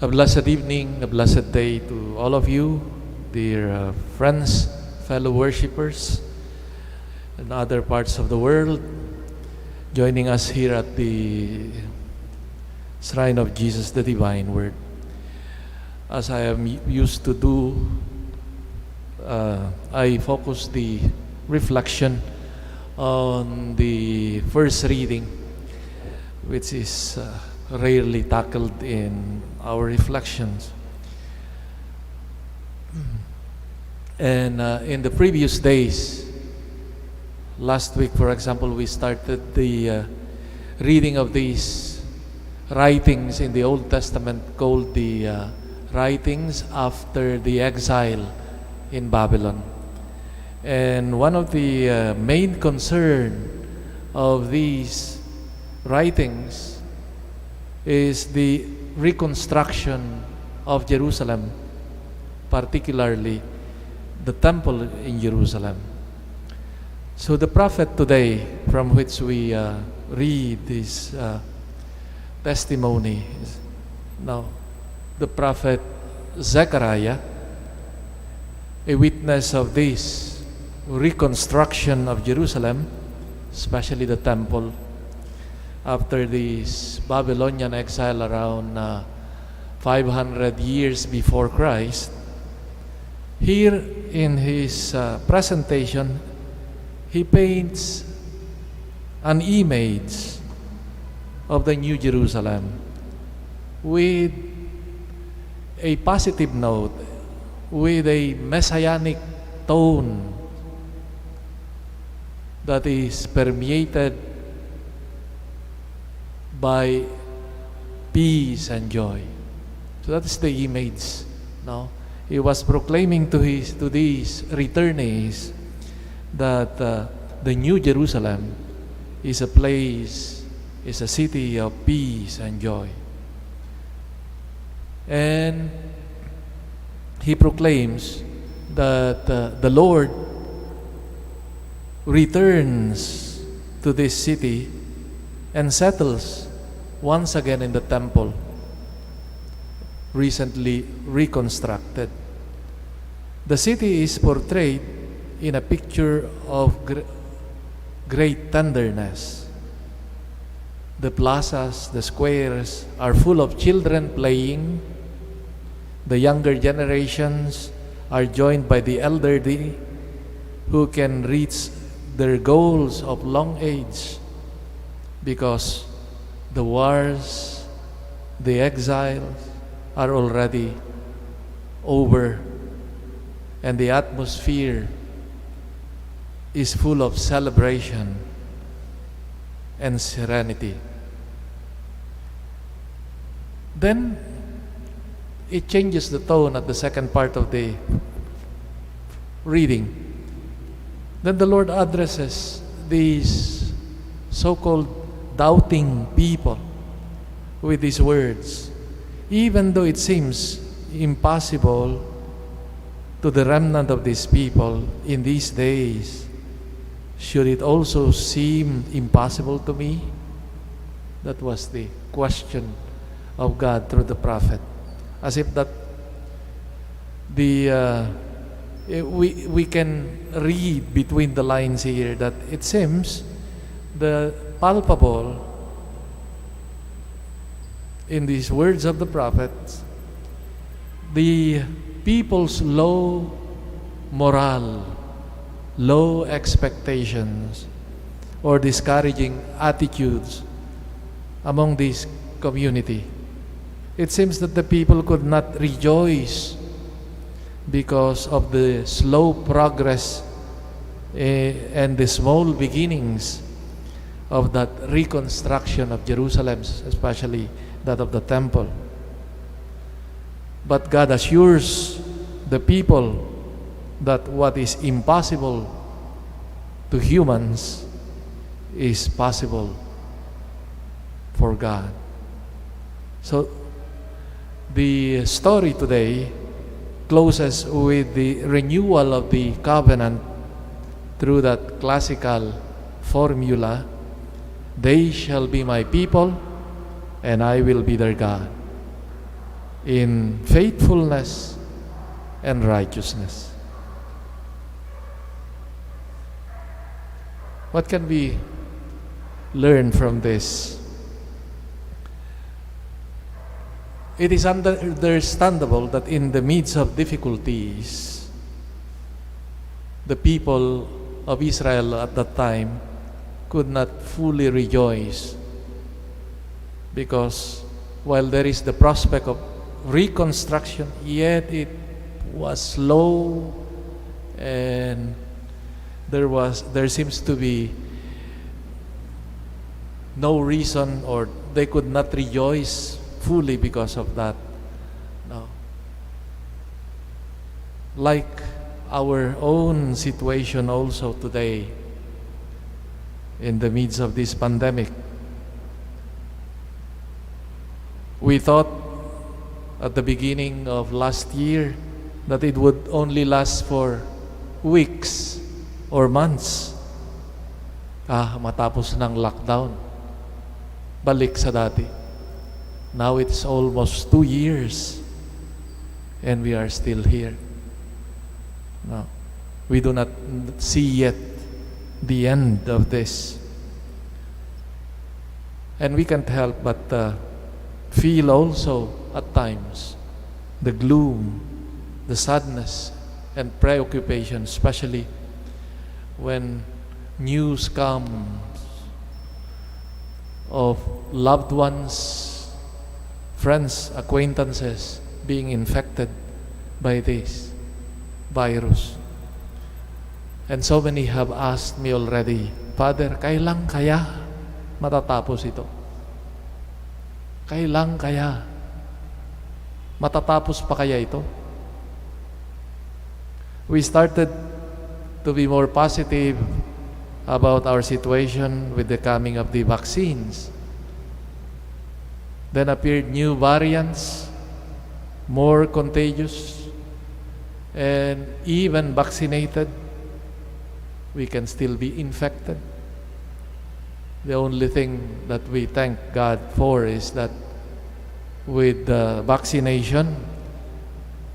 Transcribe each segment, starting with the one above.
A blessed evening, a blessed day to all of you, dear friends, fellow worshippers in other parts of the world, joining us here at the Shrine of Jesus the Divine Word. As I am used to do, I focus the reflection on the first reading, which is rarely tackled in our reflections. And in the previous days, last week, for example, we started the reading of these writings in the Old Testament called the writings after the exile in Babylon. And one of the main concern of these writings is the reconstruction of Jerusalem, particularly the temple in Jerusalem. So the prophet today, from which we read this testimony, is now the prophet Zechariah, a witness of this reconstruction of Jerusalem, especially the temple, after this Babylonian exile around 500 years before Christ. Here in his presentation, he paints an image of the New Jerusalem with a positive note, with a messianic tone that is permeated by peace and joy. So that is the image. Now, he was proclaiming to these returnees that the New Jerusalem is a place, is a city of peace and joy. And he proclaims that the Lord returns to this city and settles once again in the temple, recently reconstructed. The city is portrayed in a picture of great tenderness. The plazas, the squares are full of children playing. The younger generations are joined by the elderly who can reach their goals of long age, because the wars, the exiles are already over, and the atmosphere is full of celebration and serenity. Then it changes the tone at the second part of the reading. Then the Lord addresses these so-called doubting people with these words. Even though it seems impossible to the remnant of these people in these days, should it also seem impossible to me? That was the question of God through the prophet. As if that we can read between the lines here that it seems the palpable in these words of the prophet, the people's low morale, low expectations, or discouraging attitudes among this community. It seems that the people could not rejoice because of the slow progress and the small beginnings of that reconstruction of Jerusalem, especially that of the temple. But God assures the people that what is impossible to humans is possible for God. So the story today closes with the renewal of the covenant through that classical formula, "They shall be my people, and I will be their God." in faithfulness and righteousness. What can we learn from this? It is understandable that in the midst of difficulties, the people of Israel at that time could not fully rejoice, because while there is the prospect of reconstruction, yet it was slow, and there seems to be no reason, or they could not rejoice fully because of that. No. Like our own situation also today, in the midst of this pandemic, we thought at the beginning of last year that it would only last for weeks or months. Matapos ng lockdown, balik sa dati. Now it's almost 2 years and we are still here. No, we do not see yet the end of this. And we can't help but feel also at times the gloom, the sadness, and preoccupation, especially when news comes of loved ones, friends, acquaintances being infected by this virus. And so many have asked me already, Father, kailan kaya matatapos ito? Kailan kaya matatapos pa kaya ito? We started to be more positive about our situation with the coming of the vaccines. Then appeared new variants, more contagious, and even vaccinated, we can still be infected. The only thing that we thank God for is that with the vaccination,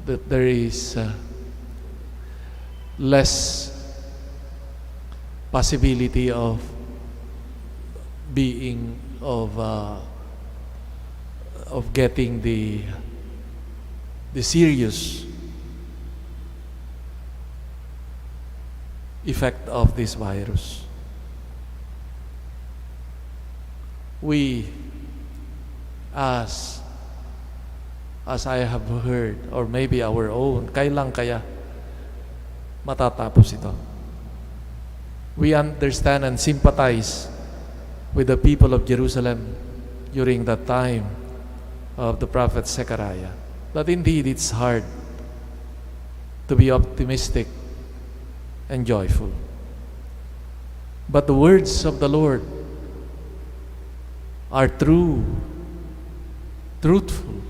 that there is less possibility of being of getting the serious effect of this virus. We, as I have heard, or maybe our own, kailan kaya matatapos ito? We understand and sympathize with the people of Jerusalem during that time of the prophet Zechariah, that indeed it's hard to be optimistic and joyful. But the words of the Lord are true, truthful.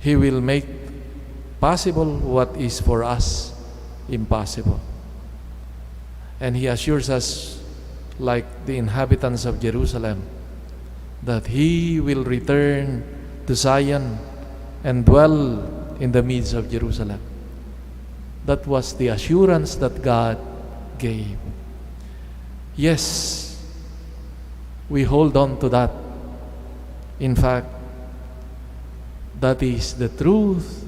He will make possible what is for us impossible. And He assures us, like the inhabitants of Jerusalem, that He will return to Zion and dwell in the midst of Jerusalem. That was the assurance that God gave. Yes, we hold on to that. In fact, that is the truth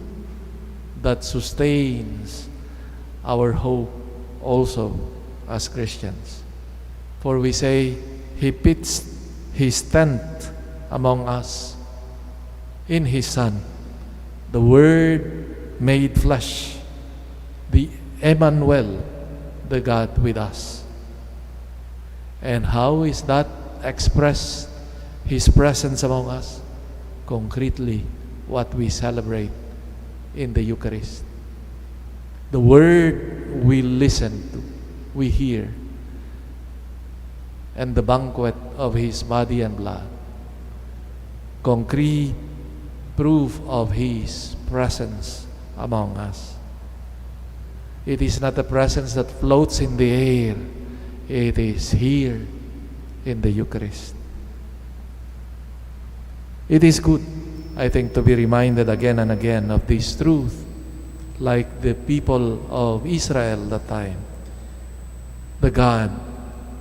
that sustains our hope also as Christians. For we say, He pitched His tent among us in His Son, the Word made flesh, the Emmanuel, the God with us. And how is that expressed, His presence among us? Concretely, what we celebrate in the Eucharist. The Word we listen to, we hear, and the banquet of His body and blood. Concrete proof of His presence among us. It is not a presence that floats in the air. It is here in the Eucharist. It is good I think, to be reminded again and again of this truth, like the people of Israel that time. The God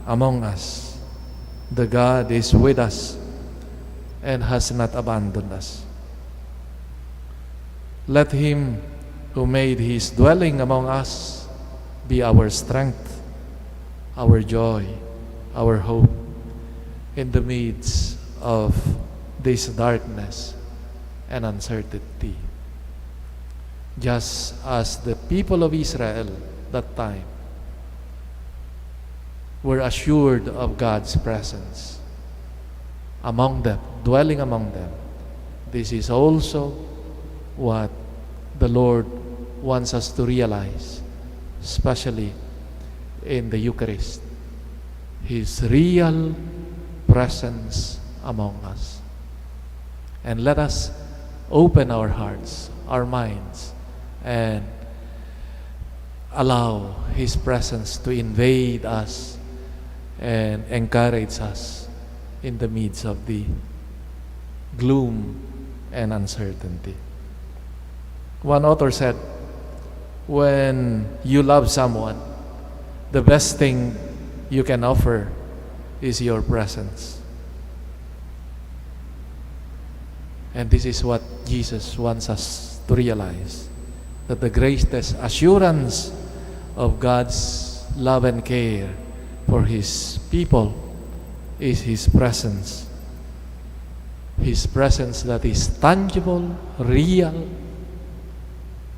among us, the God is with us and has not abandoned us. Let Him who made His dwelling among us be our strength, our joy, our hope in the midst of this darkness and uncertainty. Just as the people of Israel that time were assured of God's presence among them, dwelling among them, this is also what the Lord wants us to realize, especially in the Eucharist. His real presence among us. And let us open our hearts, our minds, and allow His presence to invade us and encourage us in the midst of the gloom and uncertainty. One author said, when you love someone, the best thing you can offer is your presence. And this is what Jesus wants us to realize, that the greatest assurance of God's love and care for His people is His presence. His presence that is tangible, real,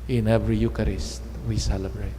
in every Eucharist we celebrate.